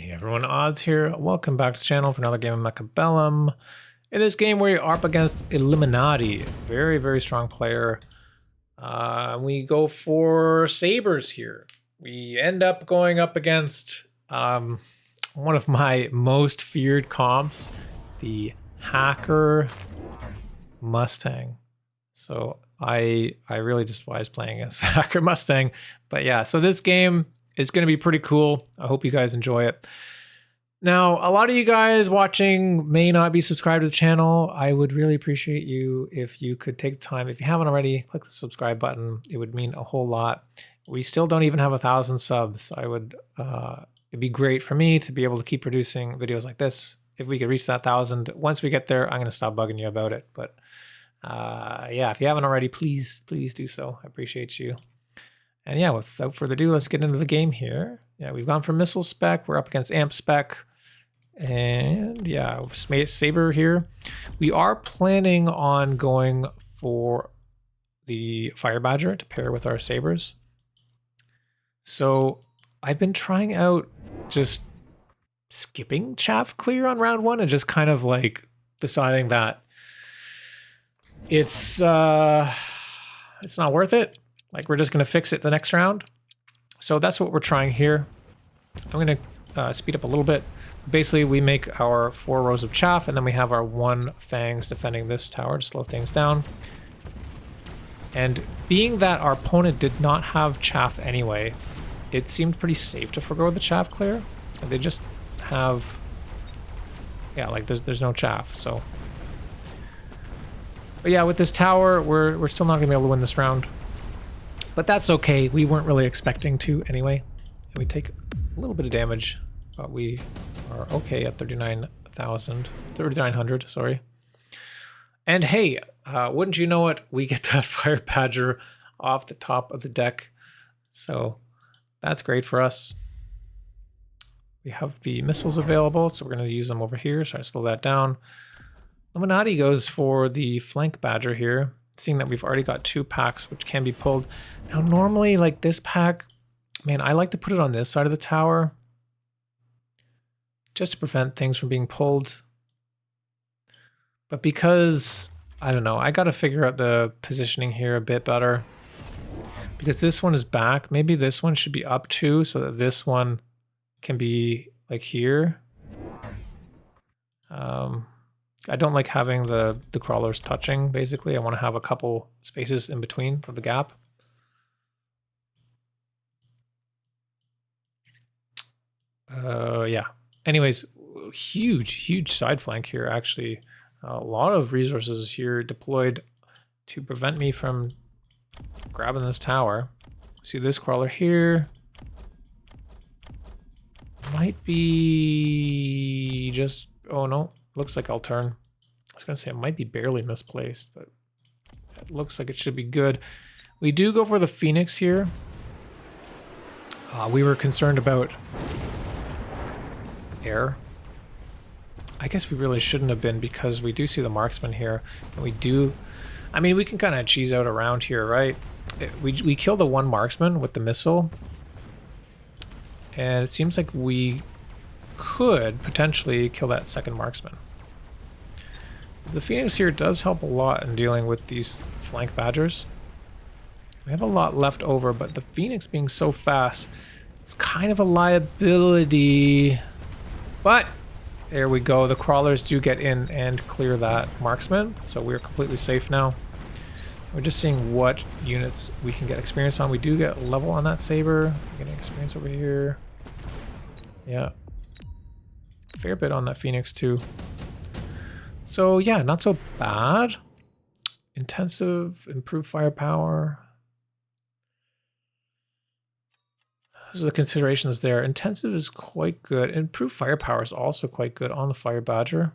Hey everyone, Odds here. Welcome back to the channel for another game of Mechabellum. In this game, we are up against Eliminati, very, very strong player. We go for sabers here. We end up going up against one of my most feared comps, the Hacker Mustang. So I really despise playing as Hacker Mustang. But yeah, so this game is going to be pretty cool. I hope you guys enjoy it. Now, a lot of you guys watching may not be subscribed to the channel. I would really appreciate you if you could take the time. If you haven't already, click the subscribe button. It would mean a whole lot. We still don't even have 1,000 subs. It'd be great for me to be able to keep producing videos like this. If we could reach that 1,000, once we get there, I'm going to stop bugging you about it. But yeah, if you haven't already, please do so. I appreciate you. And yeah, without further ado, let's get into the game here. Yeah, we've gone for missile spec. We're up against amp spec. And yeah, saber here. We are planning on going for the fire badger to pair with our sabers. So I've been trying out just skipping chaff clear on round one and just kind of like deciding that it's not worth it. Like, we're just going to fix it the next round. So that's what we're trying here. I'm going to speed up a little bit. Basically, we make our 4 rows of chaff, and then we have our 1 fangs defending this tower to slow things down. And being that our opponent did not have chaff anyway, it seemed pretty safe to forgo the chaff clear. They just have... yeah, like, there's no chaff, so... But yeah, with this tower, we're still not going to be able to win this round. But that's okay. We weren't really expecting to anyway. And we take a little bit of damage, but we are okay at 3,900, sorry. And hey, wouldn't you know it, we get that fire badger off the top of the deck. So that's great for us. We have the missiles available, so we're going to use them over here. So I slow that down. Eliminati goes for the flank badger here, seeing that we've already got 2 packs which can be pulled. Now normally, like, this pack, man, I like to put it on this side of the tower just to prevent things from being pulled. But because, I don't know, I gotta figure out the positioning here a bit better. Because this one is back, maybe this one should be up too, so that this one can be like here. I don't like having the crawlers touching, basically. I want to have a couple spaces in between of the gap. Yeah. Anyways, huge side flank here, actually. A lot of resources here deployed to prevent me from grabbing this tower. See this crawler here. Might be just... oh no. Looks like I'll turn. I was going to say it might be barely misplaced, but it looks like it should be good. We do go for the Phoenix here. We were concerned about air. I guess we really shouldn't have been, because we do see the marksman here. And we do... I mean, we can kind of cheese out around here, right? We kill the 1 marksman with the missile. And it seems like we could potentially kill that 2nd marksman. The Phoenix here does help a lot in dealing with these flank badgers. We have a lot left over, but the Phoenix being so fast, it's kind of a liability. But there we go. The crawlers do get in and clear that marksman, so we're completely safe now. We're just seeing what units we can get experience on. We do get level on that saber. We're getting experience over here. Yeah. Fair bit on that Phoenix too. So yeah, not so bad. Intensive, improved firepower. Those are the considerations there. Intensive is quite good. Improved firepower is also quite good on the fire badger.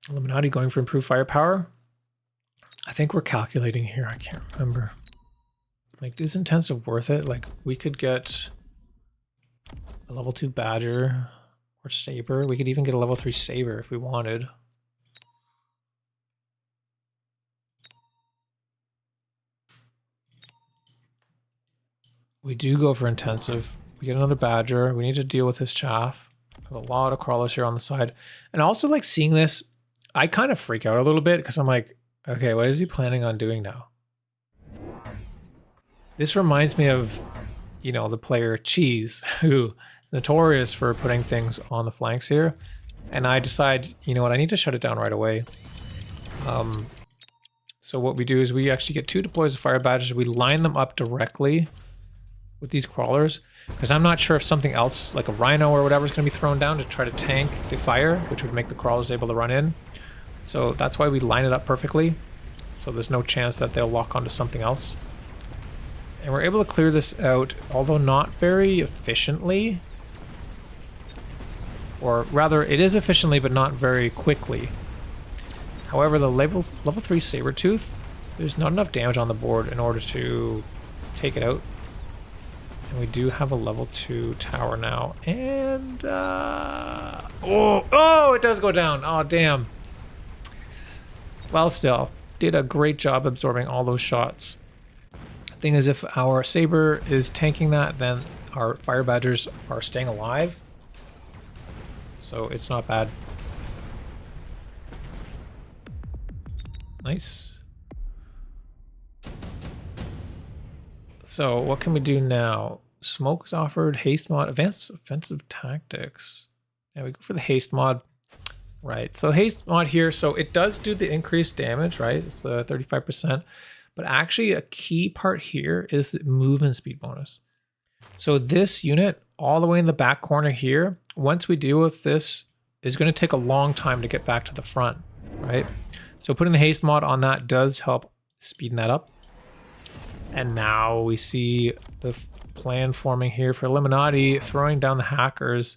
Eliminati going for improved firepower. I think we're calculating here. I can't remember. Like, is intensive worth it? Like, we could get a level 2 badger or saber. We could even get a level 3 saber if we wanted. We do go for intensive. We get another badger. We need to deal with his chaff. Have a lot of crawlers here on the side. And also like seeing this, I kind of freak out a little bit because I'm like, okay, what is he planning on doing now? This reminds me of, you know, the player Cheese, who is notorious for putting things on the flanks here. And I decide, you know what, I need to shut it down right away. So what we do is we actually get 2 deploys of fire badgers. We line them up directly with these crawlers, because I'm not sure if something else, like a rhino or whatever, is going to be thrown down to try to tank the fire, which would make the crawlers able to run in. So that's why we line it up perfectly. So there's no chance that they'll lock onto something else. And we're able to clear this out, although not very efficiently. Or rather, it is efficiently, but not very quickly. However, the level 3 Sabertooth, there's not enough damage on the board in order to take it out. And we do have a level 2 tower now. And, oh, it does go down. Oh, damn. Well, still, did a great job absorbing all those shots. Thing is, if our saber is tanking that, then our fire badgers are staying alive. So it's not bad. Nice. So what can we do now? Smoke is offered, haste mod, advanced offensive tactics. Yeah, we go for the haste mod. Right, so haste mod here, so it does do the increased damage, right? It's the 35%. But actually a key part here is the movement speed bonus. So this unit, all the way in the back corner here, once we deal with this, is going to take a long time to get back to the front, right? So putting the haste mod on that does help speeding that up. And now we see the plan forming here for Eliminati, throwing down the hackers.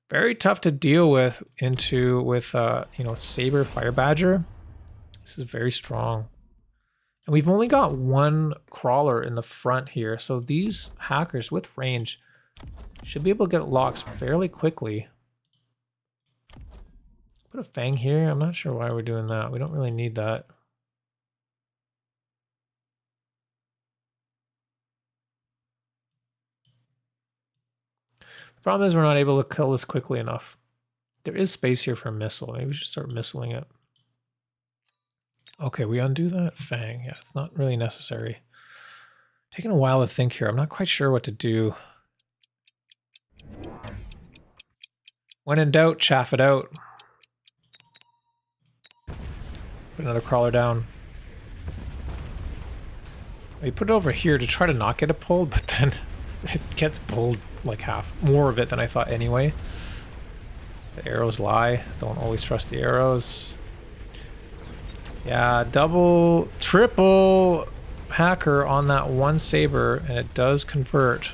Very tough to deal with you know, Saber Fire Badger. This is very strong. And we've only got 1 crawler in the front here, so these hackers with range should be able to get locks fairly quickly. Put a fang here. I'm not sure why we're doing that. We don't really need that. The problem is we're not able to kill this quickly enough. There is space here for a missile. Maybe we should start missiling it. Okay, we undo that fang. Yeah, it's not really necessary. Taking a while to think here. I'm not quite sure what to do. When in doubt, chaff it out. Put another crawler down. We put it over here to try to not get it pulled, but then it gets pulled like half. More of it than I thought anyway. The arrows lie. Don't always trust the arrows. Yeah, double, triple hacker on that 1 saber, and it does convert.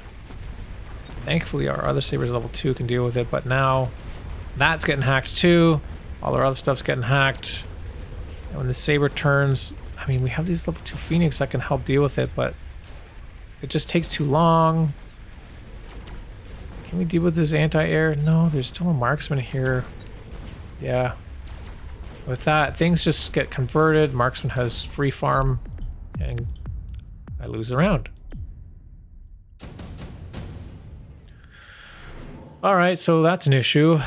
Thankfully, our other sabers level 2 can deal with it, but now that's getting hacked too. All our other stuff's getting hacked. And when the saber turns, I mean, we have these level 2 Phoenix that can help deal with it, but it just takes too long. Can we deal with this anti-air? No, there's still a marksman here. Yeah. With that, things just get converted. Marksman has free farm, and I lose the round. All right, so that's an issue.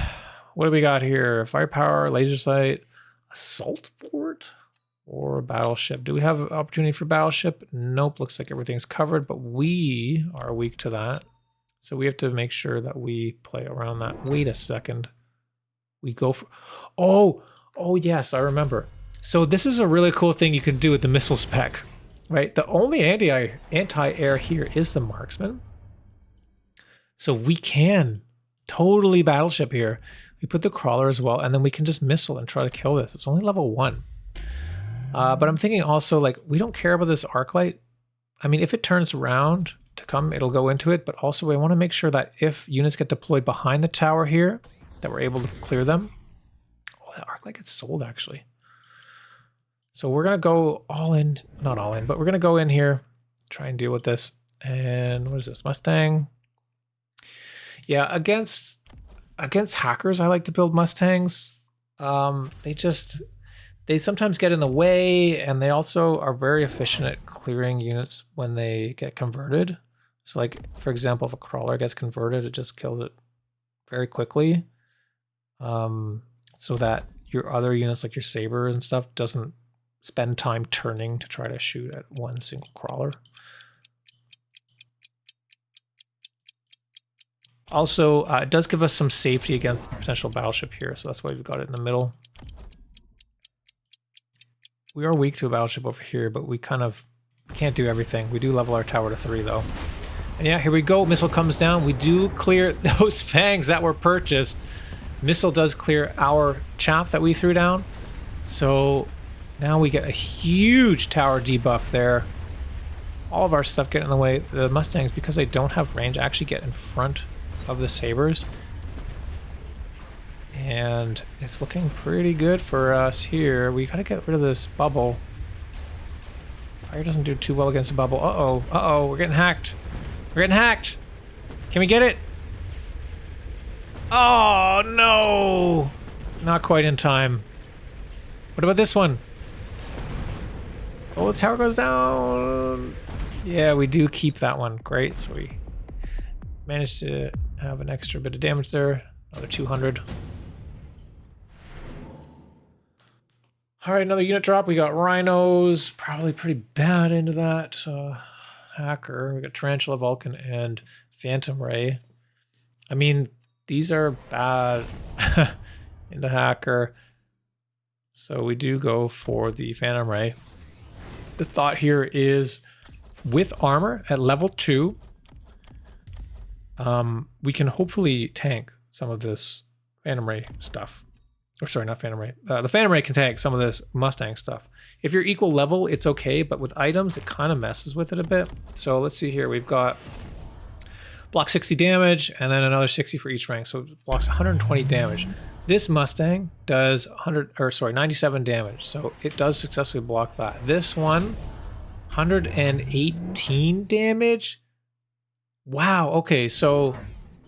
What do we got here? Firepower, laser sight, assault fort, or a battleship? Do we have an opportunity for battleship? Nope, looks like everything's covered, but we are weak to that. So we have to make sure that we play around that. Wait a second. We go for... Oh, yes, I remember. So this is a really cool thing you can do with the missile spec, right? The only anti-air here is the marksman. So we can totally battleship here. We put the crawler as well, and then we can just missile and try to kill this. It's only level 1. But I'm thinking also, like, we don't care about this arc light. I mean, if it turns around to come, it'll go into it. But also, we want to make sure that if units get deployed behind the tower here, that we're able to clear them. That arc light gets sold, actually. So we're going to go all in. Not all in, but we're going to go in here, try and deal with this. And what is this? Mustang. Yeah, against hackers, I like to build Mustangs. They sometimes get in the way, and they also are very efficient at clearing units when they get converted. So like, for example, if a crawler gets converted, it just kills it very quickly. So that your other units, like your saber and stuff, doesn't spend time turning to try to shoot at one single crawler. Also, it does give us some safety against the potential battleship here, so that's why we've got it in the middle. We are weak to a battleship over here, but we kind of can't do everything. We do level our tower to 3, though. And yeah, here we go. Missile comes down. We do clear those fangs that were purchased. Missile does clear our chaff that we threw down. So now we get a huge tower debuff there. All of our stuff get in the way. The Mustangs, because they don't have range, actually get in front of the sabers. And it's looking pretty good for us here. We gotta get rid of this bubble. Fire doesn't do too well against the bubble. Uh-oh, uh-oh, we're getting hacked. We're getting hacked. Can we get it? Oh, no! Not quite in time. What about this one? Oh, the tower goes down. Yeah, we do keep that one. Great, so we managed to have an extra bit of damage there. Another 200. All right, another unit drop. We got rhinos, probably pretty bad into that hacker. We got Tarantula, Vulcan, and Phantom Ray. I mean, these are bad into hacker. So we do go for the Phantom Ray. The thought here is with armor at level 2, we can hopefully tank some of this Phantom Ray stuff. Or sorry, not Phantom Ray. The Phantom Ray can tank some of this Mustang stuff. If you're equal level, it's okay, but with items, it kind of messes with it a bit. So let's see here. We've got block 60 damage, and then another 60 for each rank. So it blocks 120 damage. This Mustang does 97 damage. So it does successfully block that. This one, 118 damage. Wow, okay, so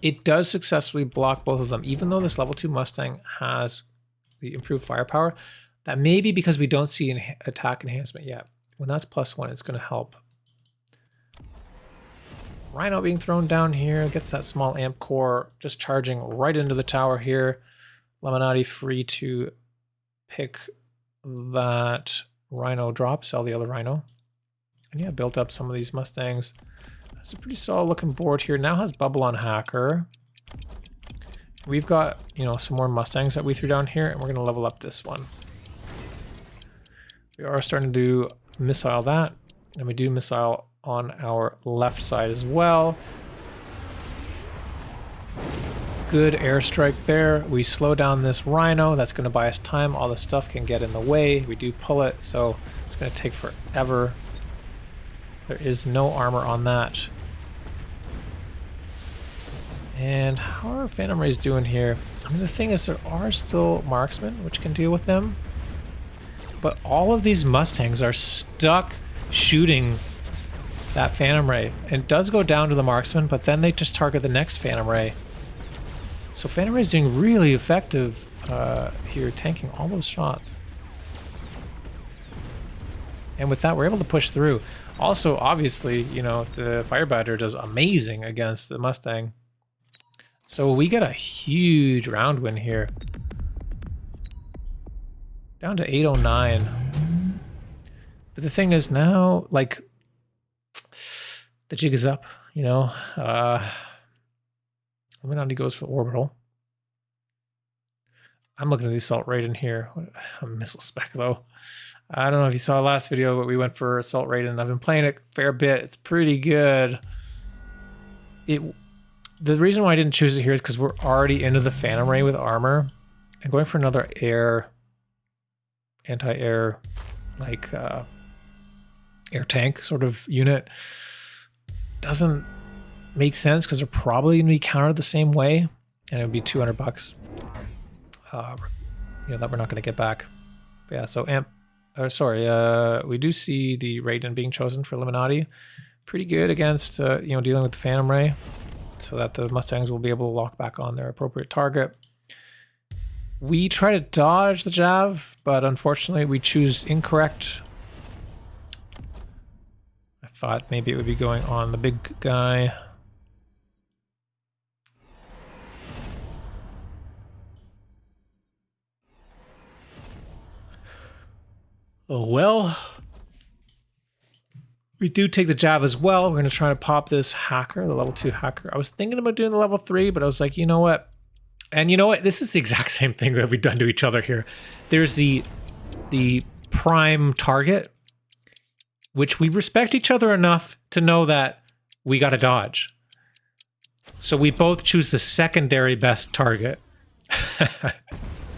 it does successfully block both of them, even though this level 2 Mustang has the improved firepower. That may be because we don't see an attack enhancement yet. When that's +1, it's going to help. Rhino being thrown down here, gets that small amp core, just charging right into the tower here. Eliminati free to pick that Rhino drop, sell the other Rhino. And yeah, built up some of these Mustangs. It's a pretty solid looking board here. Now has bubble on hacker. We've got, you know, some more Mustangs that we threw down here, and we're going to level up this one. We are starting to do missile that, and we do missile on our left side as well. Good airstrike there. We slow down this Rhino. That's going to buy us time. All the stuff can get in the way. We do pull it, so it's going to take forever. There is no armor on that. And how are Phantom Rays doing here? I mean, the thing is, there are still marksmen, which can deal with them. But all of these Mustangs are stuck shooting that Phantom Ray. And it does go down to the marksman, but then they just target the next Phantom Ray. So Phantom Ray is doing really effective here, tanking all those shots. And with that, we're able to push through. Also, obviously, you know, the Firebiter does amazing against the Mustang. So we get a huge round win here. Down to 809. But the thing is now, like, the jig is up, you know. Eliminati goes for orbital. I'm looking at the assault Raiden here. A missile spec, though. I don't know if you saw last video, but we went for assault Raiden. I've been playing it a fair bit. It's pretty good. The reason why I didn't choose it here is because we're already into the Phantom Ray with armor. And going for another anti-air, like air tank sort of unit doesn't make sense because they're probably going to be countered the same way, and it would be 200 bucks. You know, that we're not going to get back. But yeah, so we do see the Raiden being chosen for Eliminati. Pretty good against, you know, dealing with the Phantom Ray, so that the Mustangs will be able to lock back on their appropriate target. We try to dodge the jav, but unfortunately we choose incorrect. I thought maybe it would be going on the big guy. Oh, well. We do take the jab as well. We're going to try to pop this hacker, the level 2 hacker. I was thinking about doing the level 3, but I was like, you know what? And you know what? This is the exact same thing that we've done to each other here. There's the prime target, which we respect each other enough to know that we got to dodge. So we both choose the secondary best target.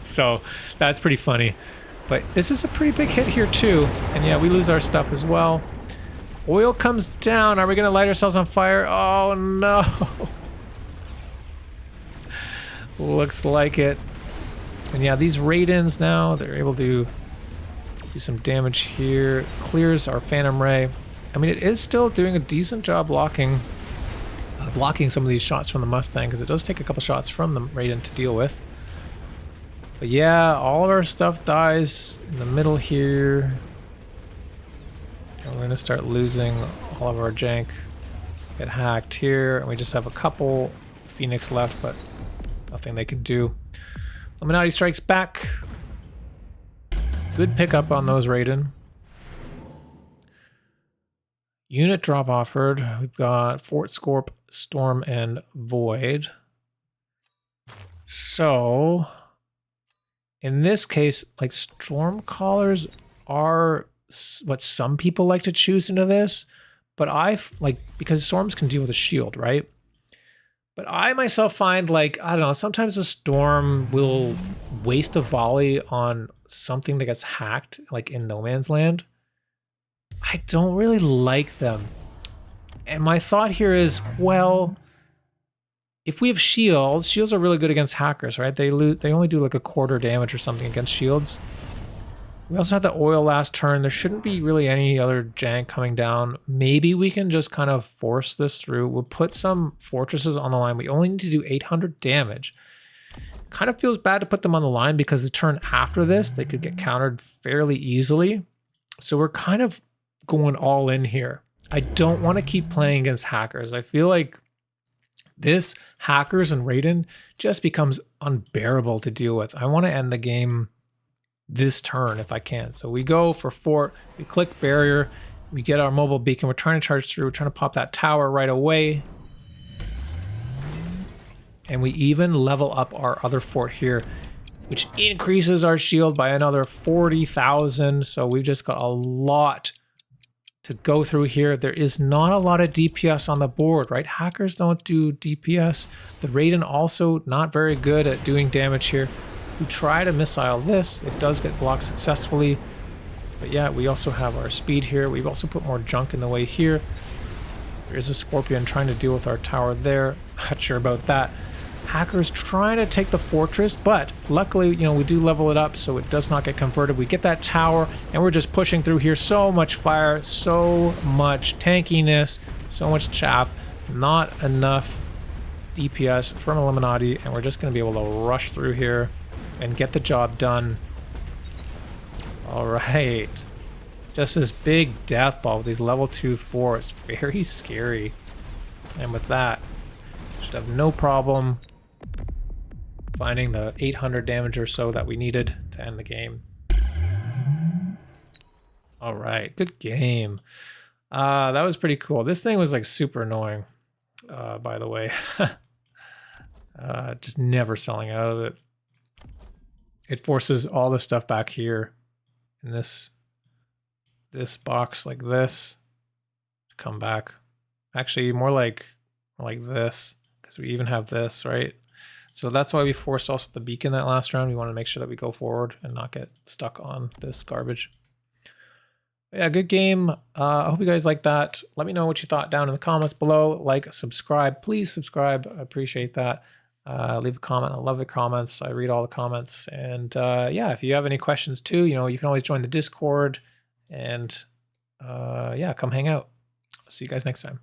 So that's pretty funny. But this is a pretty big hit here too. And yeah, we lose our stuff as well. Oil comes down. Are we going to light ourselves on fire? Oh, no. Looks like it. And yeah, these Raidens now, they're able to do some damage here. Clears our Phantom Ray. I mean, it is still doing a decent job blocking some of these shots from the Mustang, because it does take a couple shots from the Raiden to deal with. But yeah, all of our stuff dies in the middle here. And we're going to start losing all of our jank. Get hacked here, and we just have a couple Phoenix left, but nothing they can do. Eliminati strikes back. Good pickup on those Raiden. Unit drop offered. We've got Fort Scorp, Storm, and Void. So, in this case, like, Storm Callers are what some people like to choose into this, but because Storms can deal with a shield, right? But I myself find, like, I don't know, sometimes a Storm will waste a volley on something that gets hacked, like in No Man's Land. I don't really like them. And my thought here is, well, if we have shields are really good against hackers, right? They only do like a quarter damage or something against shields. We also have the oil last turn. There shouldn't be really any other jank coming down. Maybe we can just kind of force this through. We'll put some fortresses on the line. We only need to do 800 damage. Kind of feels bad to put them on the line because the turn after this, they could get countered fairly easily. So we're kind of going all in here. I don't want to keep playing against hackers. I feel like this hackers and Raiden just becomes unbearable to deal with. I want to end the game this turn if I can. So we go for fort, we click barrier, we get our mobile beacon, we're trying to charge through, we're trying to pop that tower right away. And we even level up our other fort here, which increases our shield by another 40,000. So we've just got a lot to go through here. There is not a lot of DPS on the board, right? Hackers don't do DPS. The Raiden also not very good at doing damage here. We try to missile this. It does get blocked successfully. But yeah, we also have our speed here. We've also put more junk in the way here. There is a Scorpion trying to deal with our tower there. Not sure about that. Hackers trying to take the fortress, but luckily, you know, we do level it up so it does not get converted. We get that tower, and we're just pushing through here. So much fire, so much tankiness, so much chaff. Not enough DPS from Eliminati, and we're just going to be able to rush through here and get the job done. All right. Just this big death ball with these level 2 forts. Very scary. And with that, should have no problem finding the 800 damage or so that we needed to end the game. All right, good game. That was pretty cool. This thing was like super annoying, by the way. Just never selling out of it. It forces all the stuff back here in this box like this to come back. Actually, more like this, because we even have this, right? So that's why we forced also the beacon that last round. We want to make sure that we go forward and not get stuck on this garbage. But yeah, good game. I hope you guys like that. Let me know what you thought down in the comments below. Like, subscribe. Please subscribe. I appreciate that. Leave a comment. I love the comments. I read all the comments. And yeah, if you have any questions too, you know, you can always join the Discord. And yeah, come hang out. See you guys next time.